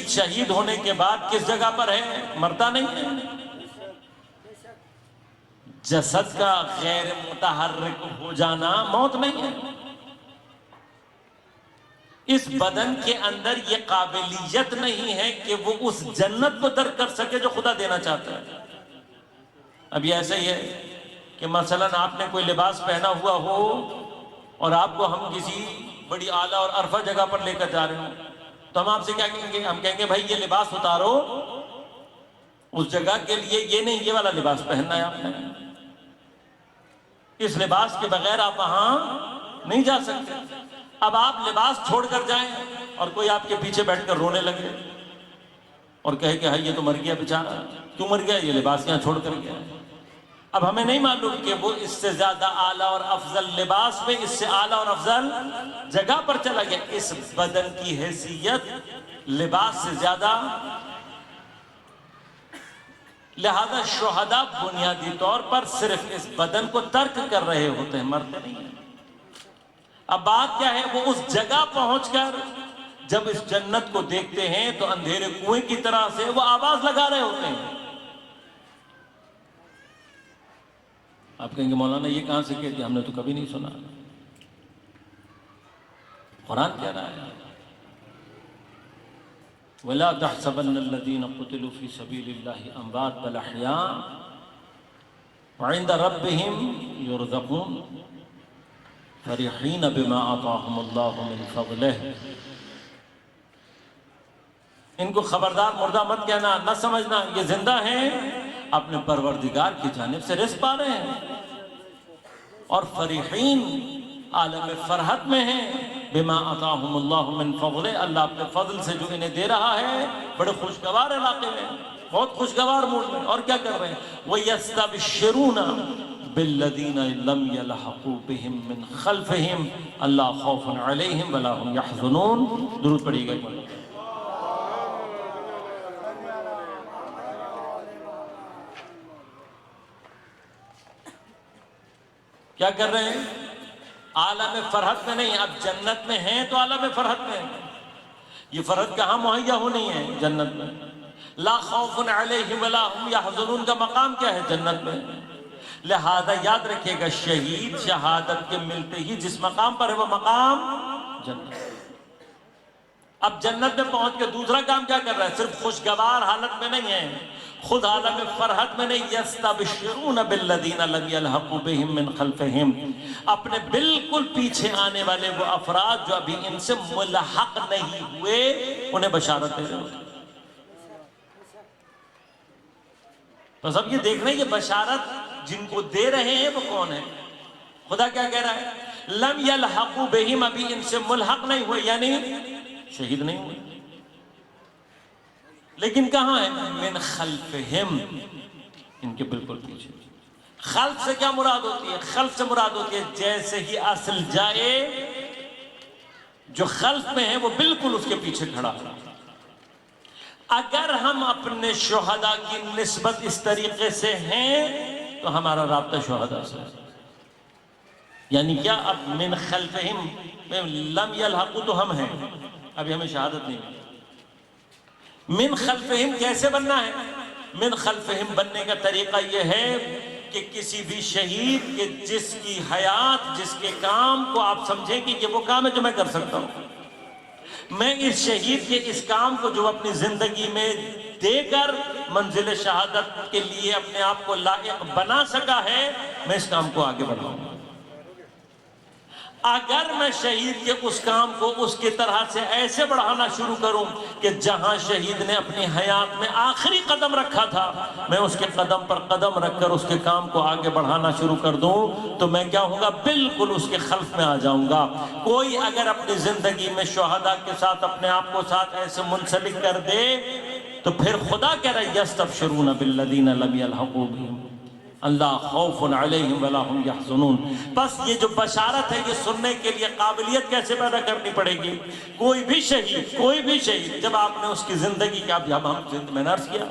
شہید ہونے کے بعد کس جگہ پر ہے؟ مرتا نہیں ہے۔ جسد کا غیر متحرک ہو جانا موت نہیں ہے۔ اس بدن کے اندر یہ قابلیت نہیں ہے کہ وہ اس جنت کو درک کر سکے جو خدا دینا چاہتا ہے۔ اب یہ ایسا ہی ہے کہ مثلا آپ نے کوئی لباس پہنا ہوا ہو اور آپ کو ہم کسی بڑی اعلیٰ اور عرفہ جگہ پر لے کر جا رہے ہوں، تو ہم آپ سے کیا کہیں گے؟ ہم کہیں گے بھائی یہ لباس اتارو، اس جگہ کے لیے یہ نہیں، یہ والا لباس پہننا ہے آپ نے، اس لباس کے بغیر آپ وہاں نہیں جا سکتے۔ اب آپ لباس چھوڑ کر جائیں اور کوئی آپ کے پیچھے بیٹھ کر رونے لگے اور کہے کہ یہ تو مر گیا بیچارہ، کیوں مر گیا؟ یہ لباس یہاں چھوڑ کر گیا۔ اب ہمیں نہیں معلوم کہ وہ اس سے زیادہ اعلیٰ اور افضل لباس میں، اس سے اعلیٰ اور افضل جگہ پر چلا گیا۔ اس بدن کی حیثیت لباس سے زیادہ، لہذا شہداء بنیادی طور پر صرف اس بدن کو ترک کر رہے ہوتے ہیں، مرتے نہیں ہیں۔ اب بات کیا ہے؟ وہ اس جگہ پہنچ کر جب اس جنت کو دیکھتے ہیں تو اندھیرے کنویں کی طرح سے وہ آواز لگا رہے ہوتے ہیں۔ آپ کہیں گے مولانا یہ کہاں سے کہتے ہیں؟ ہم نے تو کبھی نہیں سنا۔ قرآن کہہ رہا ہے وَلَا تَحْسَبَنَّ الَّذِينَ قُتِلُوا فِي سَبِيلِ اللَّهِ أَمْوَاتٌ بَلْ أَحْيَاءٌ وَعِندَ رَبِّهِمْ يُرْزَقُونَ فَرِحِينَ بِمَا آتَاهُمُ اللَّهُ مِنْ فَضْلِهِ۔ ان کو خبردار مردہ مت کہنا، نہ سمجھنا، یہ زندہ ہیں، اپنے پروردگار کی جانب سے رزق پا رہے ہیں، اور فریحین عالم فرحت میں ہیں، بما آتاہم اللہ من فضلہ، اللہ اپنے فضل سے جو انہیں دے رہا ہے، بڑے خوشگوار علاقے میں، بہت خوشگوار موڈ میں، اور کیا کر رہے ہیں؟ وَيَسْتَبْشِرُونَ بِالَّذِينَ لَمْ يَلْحَقُوا بِهِمْ مِنْ خَلْفِهِمْ أَلَّا خَوْفٌ عَلَيْهِمْ وَلَا هُمْ يَحْزَنُونَ۔ درود پڑھیے گا۔ کیا کر رہے ہیں؟ عالم فرحت میں نہیں، اب جنت میں ہیں تو عالم فرحت میں ہیں۔ یہ فرحت کہاں مہیا ہونی ہے؟ جنت میں۔ لا خوف علیہم ولا ہم یحزنون کا مقام کیا ہے؟ جنت میں۔ لہذا یاد رکھیے گا، شہید شہادت کے ملتے ہی جس مقام پر ہے وہ مقام جنت۔ اب جنت میں پہنچ کے دوسرا کام کیا کر رہا ہے؟ صرف خوشگوار حالت میں نہیں ہے، خود عالم فرحت میں نہیں، یستبشرون بالذین لم یلحقوا بہم من خلفہم، اپنے بالکل پیچھے آنے والے وہ افراد جو ابھی ان سے ملحق نہیں ہوئے انہیں بشارت دے رہے ہوتے۔ بس اب یہ دیکھنا ہے یہ بشارت جن کو دے رہے ہیں وہ کون ہے؟ خدا کیا کہہ رہا ہے؟ لم یلحقوا بہم، ابھی ان سے ملحق نہیں ہوئے، یعنی شہید نہیں ہوئے، لیکن کہاں ہے؟ من خلفہم، ان کے بالکل پیچھے۔ خلف سے کیا مراد ہوتی ہے؟ خلف سے مراد ہوتی ہے جیسے ہی اصل جائے، جو خلف میں ہے وہ بالکل اس کے پیچھے کھڑا ہے۔ اگر ہم اپنے شہداء کی نسبت اس طریقے سے ہیں تو ہمارا رابطہ شہداء سے ہے۔ یعنی کیا؟ اب من خلفہم، لم یلحقوا تو ہم ہیں، ابھی ہمیں شہادت نہیں ملی۔ من خلفہم کیسے بننا ہے؟ من خلفہم بننے کا طریقہ یہ ہے کہ کسی بھی شہید کے جس کی حیات، جس کے کام کو آپ سمجھیں کہ یہ وہ کام ہے جو میں کر سکتا ہوں، میں اس شہید کے اس کام کو جو اپنی زندگی میں دے کر منزل شہادت کے لیے اپنے آپ کو لائق بنا سکا ہے، میں اس کام کو آگے بڑھاؤں گا۔ اگر میں شہید کے اس کام کو اس کی طرح سے ایسے بڑھانا شروع کروں کہ جہاں شہید نے اپنی حیات میں آخری قدم رکھا تھا، میں اس کے قدم پر قدم رکھ کر اس کے کام کو آگے بڑھانا شروع کر دوں، تو میں کیا ہوں گا؟ بالکل اس کے خلف میں آ جاؤں گا۔ کوئی اگر اپنی زندگی میں شہداء کے ساتھ اپنے آپ کو ساتھ ایسے منسلک کر دے تو پھر خدا کہہ رہا ہے یستبشرون بالذین لم یلحقوا بہم اللہ خوف علیہم ولا ہم یحزنون. بس یہ جو بشارت ہے یہ سننے کے لیے قابلیت کیسے پیدا کرنی پڑے گی؟ کوئی بھی شہید جب آپ نے اس کی زندگی کا میں نے عرض کیا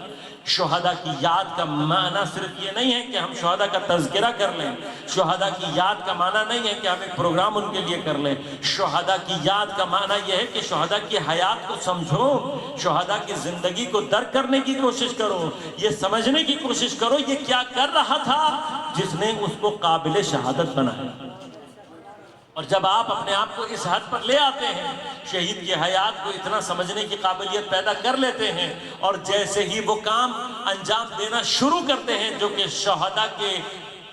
شہداء کی یاد کا معنی صرف یہ نہیں ہے کہ ہم شہداء کا تذکرہ کر لیں، شہداء کی یاد کا معنی نہیں ہے کہ ہم ایک پروگرام ان کے لیے کر لیں. شہداء کی یاد کا معنی یہ ہے کہ شہداء کی حیات کو سمجھو، شہداء کی زندگی کو درک کرنے کی کوشش کرو، یہ سمجھنے کی کوشش کرو یہ کیا کر رہا تھا جس نے اس کو قابل شہادت بنایا. اور جب آپ اپنے آپ کو اس حد پر لے آتے ہیں، شہید کی حیات کو اتنا سمجھنے کی قابلیت پیدا کر لیتے ہیں، اور جیسے ہی وہ کام انجام دینا شروع کرتے ہیں جو کہ شہداء کے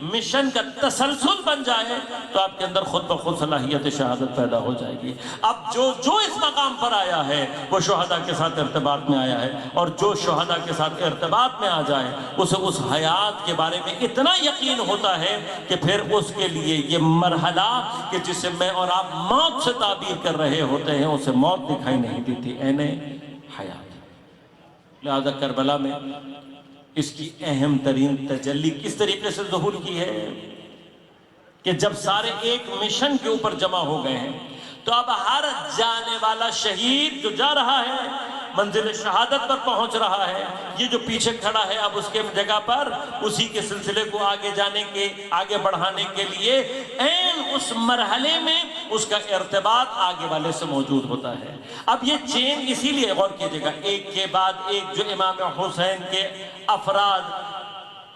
مشن کا تسلسل بن جائے، تو آپ کے اندر خود بخود صلاحیت شہادت پیدا ہو جائے گی. اب جو اس مقام پر آیا ہے وہ شہداء کے ساتھ ارتباط میں آیا ہے، اور جو شہداء کے ساتھ ارتباط میں آ جائے اسے اس حیات کے بارے میں اتنا یقین ہوتا ہے کہ پھر اس کے لیے یہ مرحلہ کہ جسے میں اور آپ موت سے تعبیر کر رہے ہوتے ہیں اسے موت دکھائی نہیں دیتی، عین حیات. لہذا کربلا میں اس کی اہم ترین تجلی کس طریقے سے ظہور کی ہے کہ جب سارے ایک مشن کے اوپر جمع ہو گئے ہیں تو اب ہر جانے والا شہید جو جا رہا ہے منزل شہادت پر پہنچ رہا ہے، یہ جو پیچھے کھڑا ہے اب اس کے جگہ پر اسی کے سلسلے کو آگے بڑھانے کے لیے این اس مرحلے میں اس کا ارتباط آگے والے سے موجود ہوتا ہے. اب یہ چین اسی لیے غور کیجئے گا، ایک کے بعد ایک جو امام حسین کے افراد،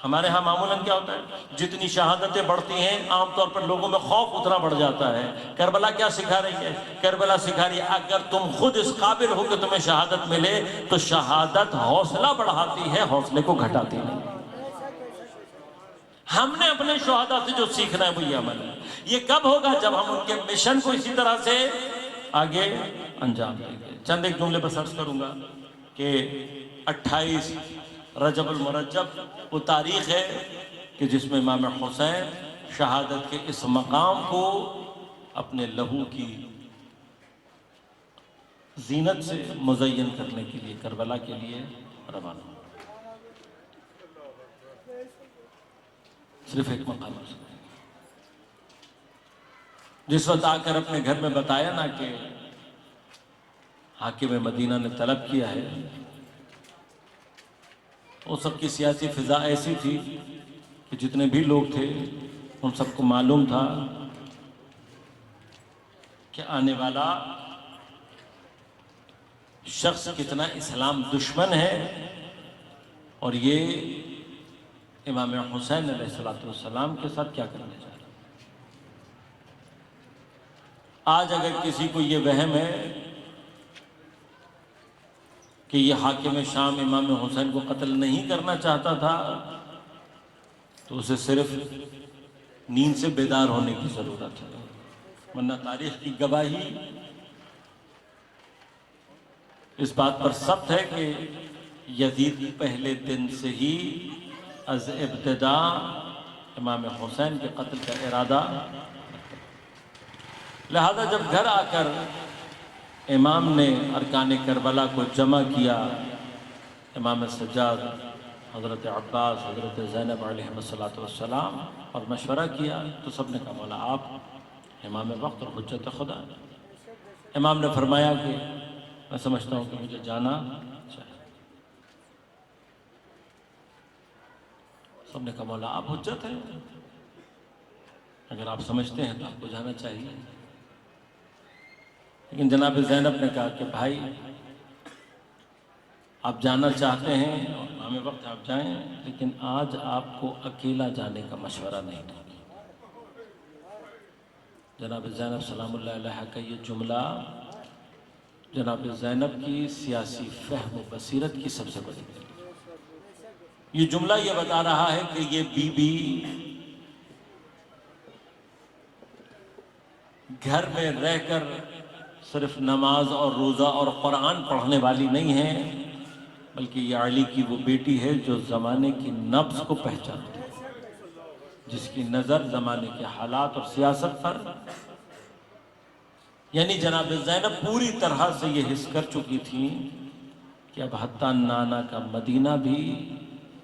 ہمارے ہاں معمولاً کیا ہوتا ہے جتنی شہادتیں بڑھتی ہیں عام طور پر لوگوں میں خوف اتنا بڑھ جاتا ہے. کربلا کیا سکھا رہی ہے؟ کربلا سکھا رہی ہے اگر تم خود اس قابل ہو کہ تمہیں شہادت ملے تو شہادت حوصلہ بڑھاتی ہے، حوصلے کو گھٹاتی نہیں. ہم نے اپنے شہداء سے جو سیکھنا ہے وہ یہ عمل ہے. یہ کب ہوگا؟ جب ہم ان کے مشن کو اسی طرح سے آگے انجام دیں گے. چند ایک جملے پر عرض کروں گا کہ 28 رجب المرجب وہ تاریخ ہے کہ جس میں امام حسین شہادت کے اس مقام کو اپنے لہو کی زینت سے مزین کرنے کے لیے کربلا کے لیے روانہ ہوا. صرف ایک مقام ہے جس وقت آ کر اپنے گھر میں بتایا نا کہ حاکم مدینہ نے طلب کیا ہے، وہ سب کی سیاسی فضا ایسی تھی کہ جتنے بھی لوگ تھے ان سب کو معلوم تھا کہ آنے والا شخص کتنا اسلام دشمن ہے، اور یہ امام حسین علیہ السلام کے ساتھ کیا کرنے جا رہا ہے. آج اگر کسی کو یہ وہم ہے کہ یہ حاکم شام امام حسین کو قتل نہیں کرنا چاہتا تھا تو اسے صرف نیند سے بیدار ہونے کی ضرورت ہے، ورنہ تاریخ کی گواہی اس بات پر ثبت ہے کہ یزید پہلے دن سے ہی از ابتدا امام حسین کے قتل کا ارادہ. لہذا جب گھر آ کر امام نے ارکان کربلا کو جمع کیا، امام سجاد، حضرت عباس، حضرت زینب علیہ السلام، اور مشورہ کیا تو سب نے کہا مولا آپ امام وقت اور حجت خدا. امام نے فرمایا کہ میں سمجھتا ہوں کہ مجھے جانا چاہیے. سب نے کہا مولا آپ حجت ہیں، اگر آپ سمجھتے ہیں تو آپ کو جانا چاہیے. لیکن جناب زینب نے کہا کہ بھائی آپ جانا چاہتے ہیں اور امام وقت آپ جائیں، لیکن آج آپ کو اکیلا جانے کا مشورہ نہیں دوں گی. جناب زینب سلام اللہ علیہ کا یہ جملہ جناب زینب کی سیاسی فہم و بصیرت کی سب سے بڑی دلیل. یہ جملہ یہ بتا رہا ہے کہ یہ بی بی گھر میں رہ کر صرف نماز اور روزہ اور قرآن پڑھنے والی نہیں ہے، بلکہ یہ علی کی وہ بیٹی ہے جو زمانے کی نبض کو پہچانتی ہے، جس کی نظر زمانے کے حالات اور سیاست پر، یعنی جناب زینب پوری طرح سے یہ حس کر چکی تھی کہ اب حتیٰ نانا کا مدینہ بھی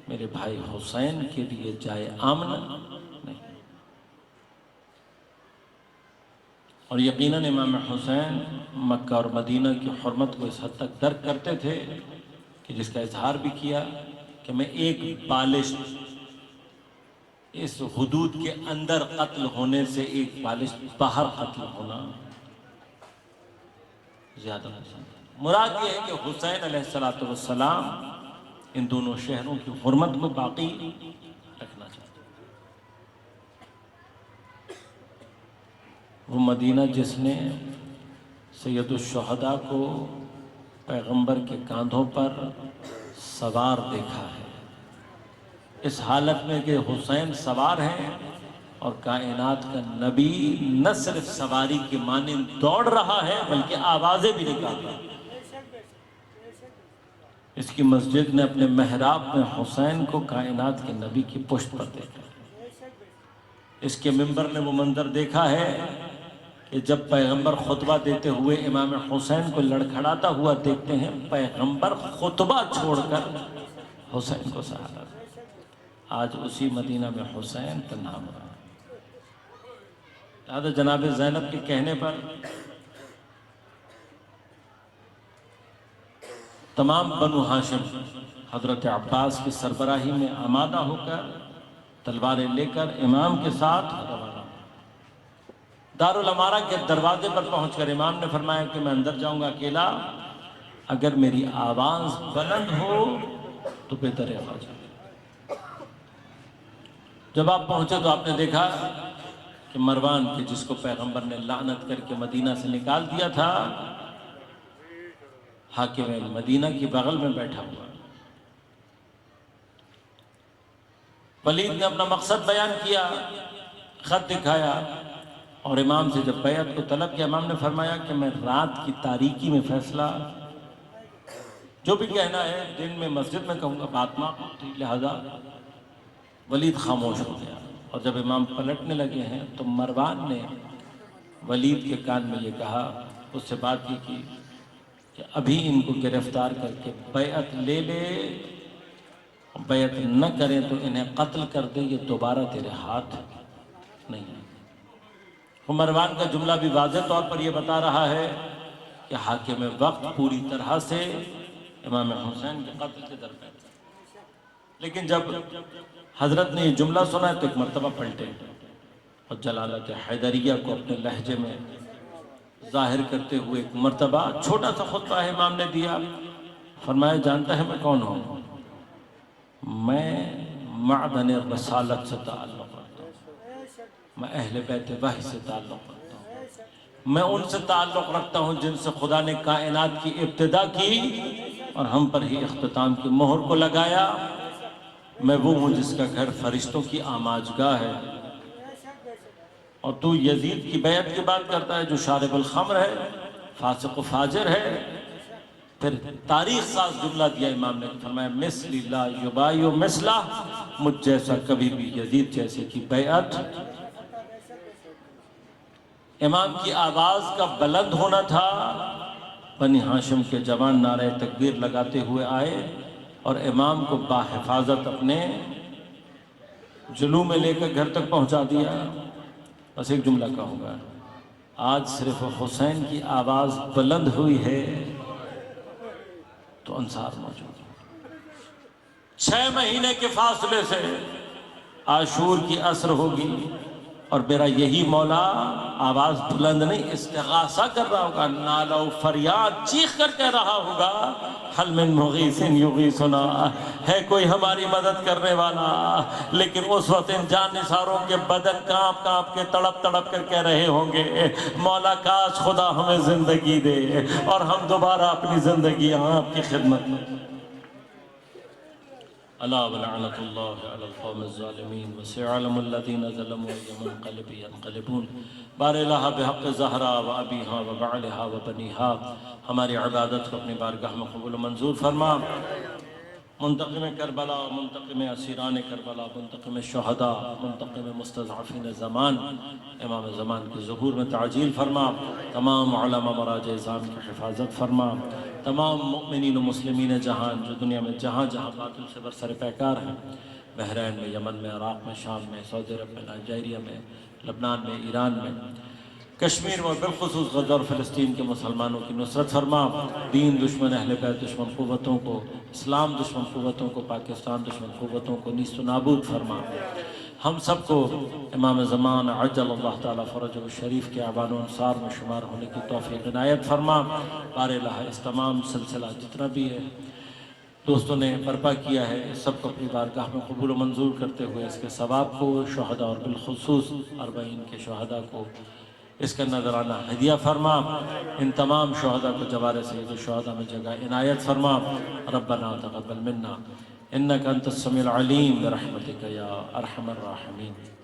میرے بھائی حسین کے لیے جائے آمن نہیں۔ اور یقیناً امام حسین مکہ اور مدینہ کی حرمت کو اس حد تک درک کرتے تھے کہ جس کا اظہار بھی کیا کہ میں ایک بالش اس حدود کے اندر قتل ہونے سے ایک بالش باہر قتل ہونا زیادہ پسند ہے۔ مراد یہ ہے کہ حسین علیہ السلام ان دونوں شہروں کی حرمت کو باقی رکھنا چاہتے ہیں۔ وہ مدینہ جس نے سید الشہداء کو پیغمبر کے کاندھوں پر سوار دیکھا ہے، اس حالت میں کہ حسین سوار ہیں اور کائنات کا نبی نہ صرف سواری کے مانند دوڑ رہا ہے بلکہ آوازیں بھی نکال رہا ہے۔ اس کی مسجد نے اپنے محراب میں حسین کو کائنات کے نبی کی پشت پر دیکھا ہے۔ اس کے منبر نے وہ منظر دیکھا ہے کہ جب پیغمبر خطبہ دیتے ہوئے امام حسین کو لڑکھڑاتا ہوا دیکھتے ہیں، پیغمبر خطبہ چھوڑ کر حسین کو سہارا۔ آج اسی مدینہ میں حسین تنہا ہوا ہے۔ لہذا جناب زینب کے کہنے پر تمام بنو ہاشم حضرت عباس کی سربراہی میں آمادہ ہو کر تلواریں لے کر امام کے ساتھ روانہ۔ دارالامارہ کے دروازے پر پہنچ کر امام نے فرمایا کہ میں اندر جاؤں گا اکیلا، اگر میری آواز بلند ہو تو بہتر ہے خواجہ۔ جب آپ پہنچے تو آپ نے دیکھا کہ مروان کے جس کو پیغمبر نے لعنت کر کے مدینہ سے نکال دیا تھا، حاکم مدینہ کی بغل میں بیٹھا ہوا۔ ولید نے اپنا مقصد بیان کیا، خط دکھایا اور امام سے جب بیعت کو طلب کیا، امام نے فرمایا کہ میں رات کی تاریکی میں فیصلہ جو بھی کہنا ہے دن میں مسجد میں کہوں گا، بات معقول تھی، لہذا ولید خاموش ہو گیا۔ اور جب امام پلٹنے لگے ہیں تو مروان نے ولید کے کان میں یہ کہا، اس سے بات یہ کی کہ ابھی ان کو گرفتار کر کے بیعت لے لے، بیعت نہ کریں تو انہیں قتل کر دے، یہ دوبارہ تیرے ہاتھ نہیں ہے۔ وہ مروان کا جملہ بھی واضح طور پر یہ بتا رہا ہے کہ حاکم وقت پوری طرح سے امام حسین کے قتل کے درپے تھے۔ لیکن جب حضرت نے یہ جملہ سنا تو ایک مرتبہ پلٹے اور جلالت حیدریہ کو اپنے لہجے میں ظاہر کرتے ہوئے ایک مرتبہ چھوٹا سا خطبہ امام نے دیا۔ فرمایا جانتا ہے میں کون ہوں؟ میں معدن رسالت سے تعلق رکھتا ہوں، میں اہل بیت وحی سے تعلق رکھتا ہوں، میں ان سے تعلق رکھتا ہوں جن سے خدا نے کائنات کی ابتدا کی اور ہم پر ہی اختتام کی مہر کو لگایا۔ میں وہ ہوں جس کا گھر فرشتوں کی آماجگاہ ہے، اور تو یزید کی بیعت کی بات کرتا ہے جو شارب الخمر ہے، فاسق و فاجر ہے۔ پھر تاریخ ساز جملہ دیا امام نے، فرمایا مثلی لا یبایع مثلہ، مجھ جیسا کبھی بھی یزید جیسے کی بیعت۔ امام کی آواز کا بلند ہونا تھا، بنی ہاشم کے جوان نعرہ تکبیر لگاتے ہوئے آئے اور امام کو باحفاظت اپنے جلو میں لے کر گھر تک پہنچا دیا۔ بس ایک جملہ کہوں گا، آج صرف حسین کی آواز بلند ہوئی ہے تو انصار موجود ہے۔ 6 مہینے کے فاصلے سے عاشور کی عصر ہوگی اور میرا یہی مولا آواز بلند نہیں استغاثہ کر رہا ہوگا، نالہ و فریاد چیخ کر کہہ رہا ہوگا، حل من مغیث یغیثنا، ہے کوئی ہماری مدد کرنے والا۔ لیکن اس وقت ان جان نثاروں کے بدن کانپ کانپ کے تڑپ تڑپ کر کہہ رہے ہوں گے، مولا کاش خدا ہمیں زندگی دے اور ہم دوبارہ اپنی زندگی آپ کی خدمت میں۔ الا ولعنت اللہ علی القوم الظالمین وسيعلم الذین ظلموا أي منقلب ينقلبون۔ بار الہ بحق زہرا و ابیہا و بعلہا و بنیہا، ہماری عبادت کو اپنی بارگاہ میں قبول و منظور فرما۔ منتقم کربلا، منتقم اسیران کربلا، منتقم شہداء، منتقم مستضعفین زمان، امام زمان کے ظہور میں تعجیل فرما۔ تمام علماء مراجع ازام کی حفاظت فرما۔ تمام مؤمنین و مسلمین جہان جو دنیا میں جہاں جہاں باطل سے برسر پیکار ہیں، بحرین میں، یمن میں، عراق میں، شام میں، سعودی عرب میں، نائجیریا میں، لبنان میں، ایران میں، کشمیر میں، بالخصوص غزہ اور فلسطین کے مسلمانوں کی نصرت فرما، دین دشمن، اہل بیت دشمن قوتوں کو، اسلام دشمن قوتوں کو، پاکستان دشمن قوتوں کو نیست و نابود فرما۔ ہم سب کو امام زمان عجل اللہ تعالیٰ فرجہ الشریف کے اعوان و انصار میں شمار ہونے کی توفیق عنایت فرما۔ بار الہ اس تمام سلسلہ جتنا بھی ہے دوستوں نے برپا کیا ہے، اس سب کو اپنی بارگاہ میں قبول و منظور کرتے ہوئے اس کے ثواب کو شہداء اور بالخصوص 40 کے شہداء کو اس کا نذرانہ ہدیہ فرما۔ ان تمام شہداء کو جوار سید الشہداء میں جگہ عنایت فرما۔ ربنا تقبل منا انک انت السمیع العلیم برحمتک یا ارحم الراحمین۔